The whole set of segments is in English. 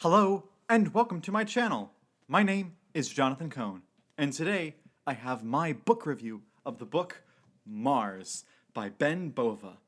Hello, and welcome to my channel. My name is Jonathan Cohn, and today I have my book review of the book Mars by Ben Bova.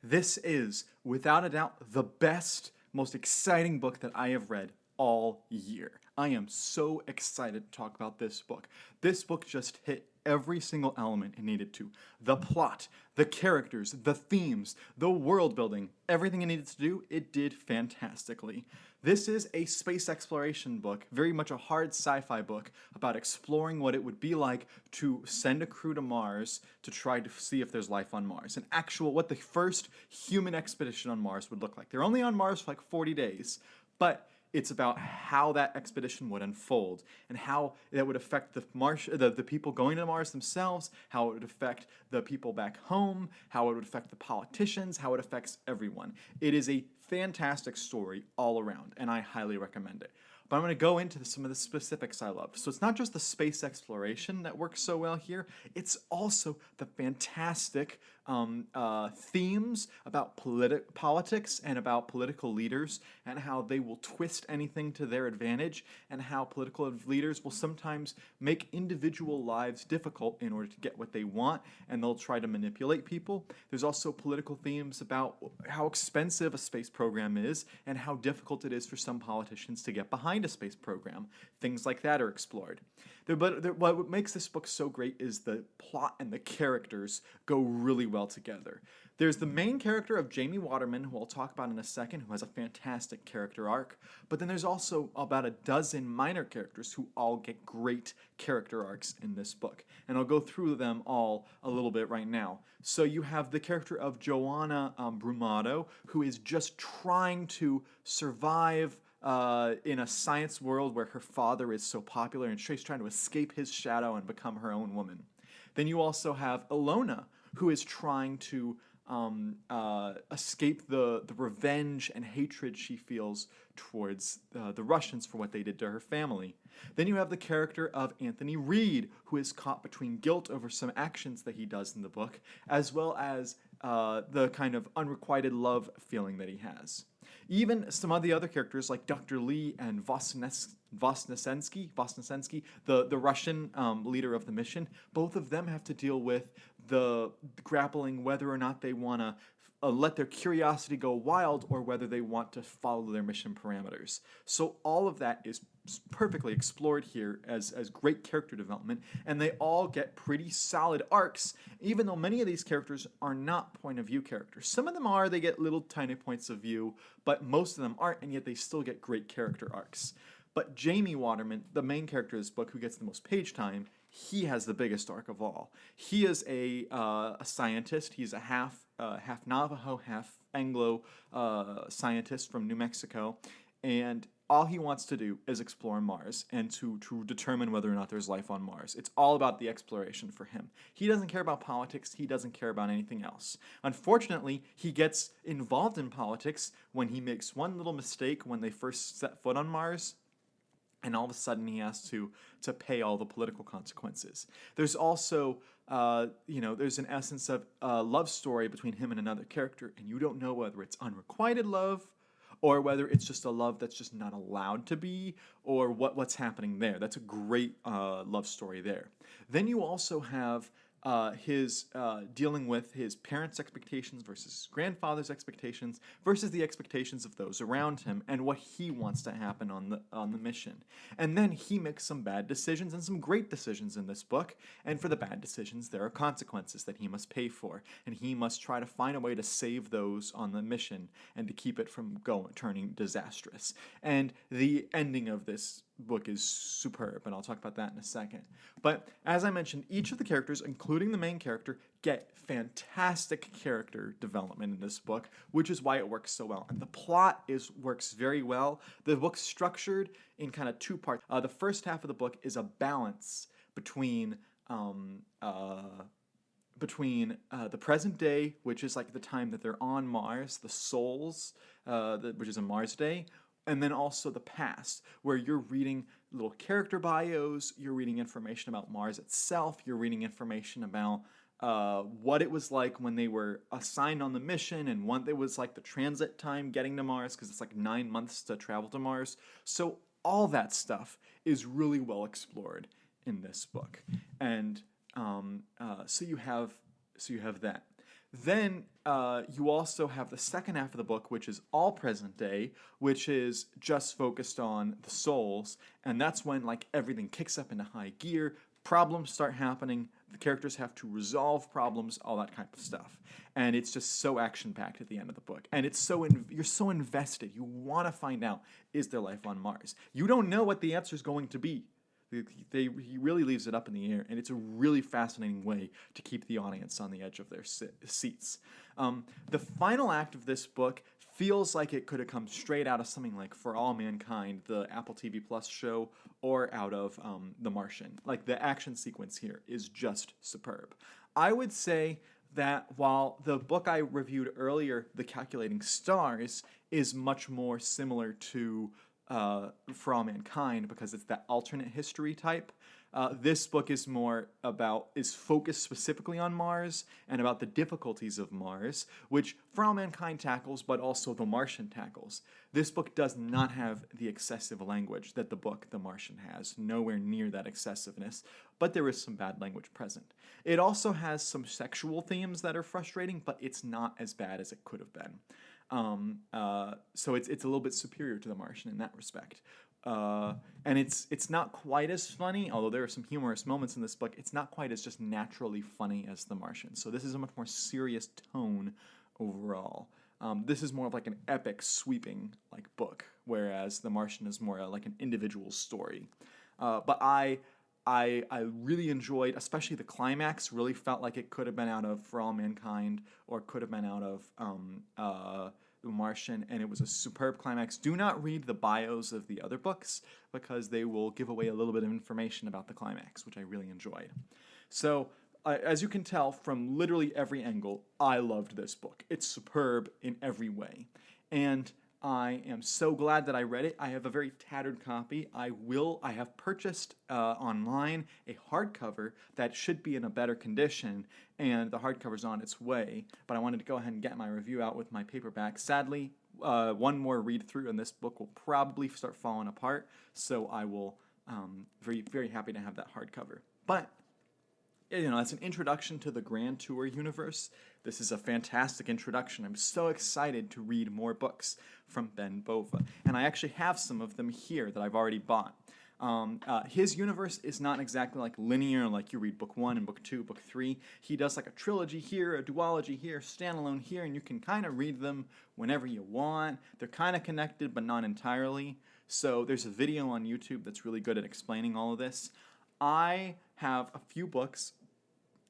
This is, without a doubt, the best, most exciting book that I have read all year. I am so excited to talk about this book. This book just hit every single element it needed to. The plot, the characters, the themes, the world building, everything it needed to do, it did fantastically. This is a space exploration book, very much a hard sci-fi book about exploring what it would be like to send a crew to Mars to try to see if there's life on Mars. What the first human expedition on Mars would look like. They're only on Mars for like 40 days, but it's about how that expedition would unfold and how that would affect the people going to Mars themselves, how it would affect the people back home, how it would affect the politicians, how it affects everyone. It is a fantastic story all around, and I highly recommend it. But I'm going to go into some of the specifics I love. So it's not just the space exploration that works so well here, it's also the fantastic themes about politics and about political leaders and how they will twist anything to their advantage and how political leaders will sometimes make individual lives difficult in order to get what they want, and they'll try to manipulate people. There's also political themes about how expensive a space program is and how difficult it is for some politicians to get behind a space program. Things like that are explored. What makes this book so great is the plot and the characters go really well together. There's the main character of Jamie Waterman, who I'll talk about in a second, who has a fantastic character arc, but then there's also about a dozen minor characters who all get great character arcs in this book, and I'll go through them all a little bit right now. So you have the character of Joanna Brumado, who is just trying to survive in a science world where her father is so popular, and she's trying to escape his shadow and become her own woman. Then you also have Ilona, who is trying to escape the revenge and hatred she feels towards the Russians for what they did to her family. Then you have the character of Anthony Reed, who is caught between guilt over some actions that he does in the book, as well as the kind of unrequited love feeling that he has. Even some of the other characters like Dr. Lee and Vosnesensky, the Russian leader of the mission, both of them have to deal with the grappling whether or not they want to let their curiosity go wild or whether they want to follow their mission parameters. So all of that is perfectly explored here as great character development, and they all get pretty solid arcs, even though many of these characters are not point of view characters. Some of them are, they get little tiny points of view, but most of them aren't, and yet they still get great character arcs. But Jamie Waterman, the main character of this book who gets the most page time, he has the biggest arc of all. He is a scientist. He's a half Navajo, half Anglo scientist from New Mexico, and all he wants to do is explore Mars and to determine whether or not there's life on Mars. It's all about the exploration for him. He doesn't care about politics. He doesn't care about anything else. Unfortunately, he gets involved in politics when he makes one little mistake when they first set foot on Mars, and all of a sudden he has to pay all the political consequences. There's also, there's an essence of a love story between him and another character, and you don't know whether it's unrequited love or whether it's just a love that's just not allowed to be, or what's happening there. That's a great love story there. Then you also have his dealing with his parents' expectations versus his grandfather's expectations versus the expectations of those around him and what he wants to happen on the mission. And then he makes some bad decisions and some great decisions in this book, and for the bad decisions there are consequences that he must pay for, and he must try to find a way to save those on the mission and to keep it from turning disastrous. And the ending of this book is superb, and I'll talk about that in a second. But as I mentioned, each of the characters, including the main character, get fantastic character development in this book, which is why it works so well. And the plot works very well. The book's structured in kind of two parts. The first half of the book is a balance between the present day, which is like the time that they're on Mars, the Sols, which is a Mars day, and then also the past, where you're reading little character bios, you're reading information about Mars itself, you're reading information about what it was like when they were assigned on the mission, and what it was like the transit time getting to Mars, because it's like 9 months to travel to Mars. So all that stuff is really well explored in this book, and so you have that. Then you also have the second half of the book, which is all present day, which is just focused on the souls, and that's when like everything kicks up into high gear. Problems start happening. The characters have to resolve problems, all that kind of stuff, and it's just so action packed at the end of the book. And it's you're so invested. You want to find out, is there life on Mars? You don't know what the answer is going to be. He really leaves it up in the air, and it's a really fascinating way to keep the audience on the edge of their seats. The final act of this book feels like it could have come straight out of something like For All Mankind, the Apple TV Plus show, or out of The Martian. Like, the action sequence here is just superb. I would say that while the book I reviewed earlier, The Calculating Stars, is much more similar to For All Mankind because it's that alternate history type, this book is focused specifically on Mars and about the difficulties of Mars, which For All Mankind tackles, but also The Martian tackles. This book does not have the excessive language that the book The Martian has, nowhere near that excessiveness, but there is some bad language present. It also has some sexual themes that are frustrating, but it's not as bad as it could have been. So it's a little bit superior to The Martian in that respect. And it's not quite as funny, although there are some humorous moments in this book. It's not quite as just naturally funny as The Martian. So this is a much more serious tone overall. This is more of like an epic, sweeping like book, whereas The Martian is more like an individual story. But I really enjoyed, especially the climax. Really felt like it could have been out of For All Mankind, or could have been out of The Martian, and it was a superb climax. Do not read the bios of the other books, because they will give away a little bit of information about the climax, which I really enjoyed. So, as you can tell from literally every angle, I loved this book. It's superb in every way. And I am so glad that I read it. I have a very tattered copy. I have purchased online a hardcover that should be in a better condition, and the hardcover's on its way. But I wanted to go ahead and get my review out with my paperback. Sadly, one more read through, and this book will probably start falling apart. So I will very, very happy to have that hardcover. But it's an introduction to the Grand Tour universe. This is a fantastic introduction. I'm so excited to read more books from Ben Bova. And I actually have some of them here that I've already bought. His universe is not exactly like linear, like you read book 1 and book 2, book 3. He does like a trilogy here, a duology here, standalone here, and you can kind of read them whenever you want. They're kind of connected, but not entirely. So there's a video on YouTube that's really good at explaining all of this. I have a few books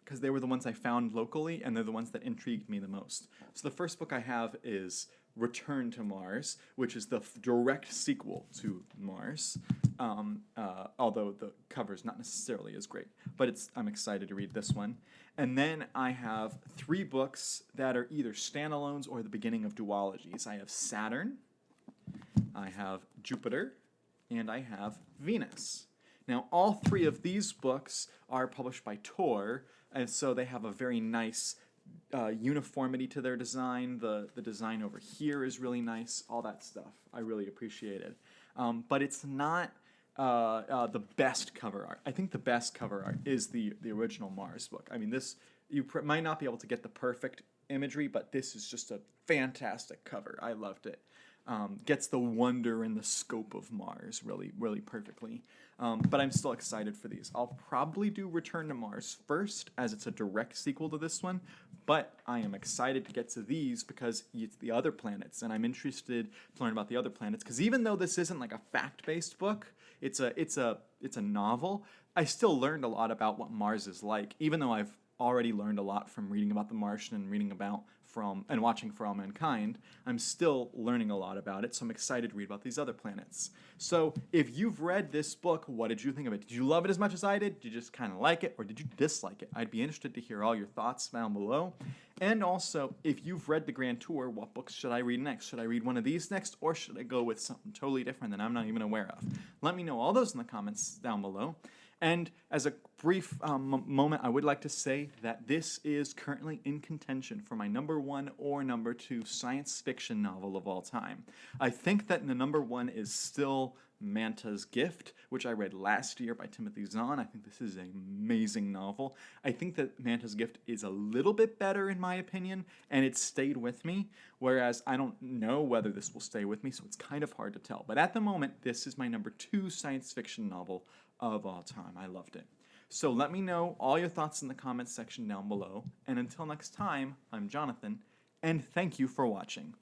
because they were the ones I found locally, and they're the ones that intrigued me the most. So the first book I have is Return to Mars, which is the direct sequel to Mars, although the cover's not necessarily as great. But I'm excited to read this one. And then I have 3 books that are either standalones or the beginning of duologies. I have Saturn, I have Jupiter, and I have Venus. Now, all 3 of these books are published by Tor, and so they have a very nice uniformity to their design. The design over here is really nice, all that stuff. I really appreciate it. But it's not the best cover art. I think the best cover art is the original Mars book. I mean, you might not be able to get the perfect imagery, but this is just a fantastic cover. I loved it. Gets the wonder and the scope of Mars really, really perfectly. But I'm still excited for these. I'll probably do Return to Mars first, as it's a direct sequel to this one, but I am excited to get to these because it's the other planets, and I'm interested to learn about the other planets, because even though this isn't like a fact-based book, it's a novel, I still learned a lot about what Mars is like, even though I've already learned a lot from reading about The Martian and reading about Watching For All Mankind, I'm still learning a lot about it, so I'm excited to read about these other planets. So if you've read this book, what did you think of it? Did you love it as much as I did? Did you just kind of like it, or did you dislike it? I'd be interested to hear all your thoughts down below. And also, if you've read the Grand Tour, what books should I read next? Should I read one of these next, or should I go with something totally different that I'm not even aware of? Let me know all those in the comments down below. And as a brief moment, I would like to say that this is currently in contention for my #1 or #2 science fiction novel of all time. I think that the #1 is still Manta's Gift, which I read last year by Timothy Zahn. I think this is an amazing novel. I think that Manta's Gift is a little bit better in my opinion, and it stayed with me, whereas I don't know whether this will stay with me, so it's kind of hard to tell. But at the moment, this is my #2 science fiction novel of all time. I loved it. So let me know all your thoughts in the comments section down below. And until next time, I'm Jonathan, and thank you for watching.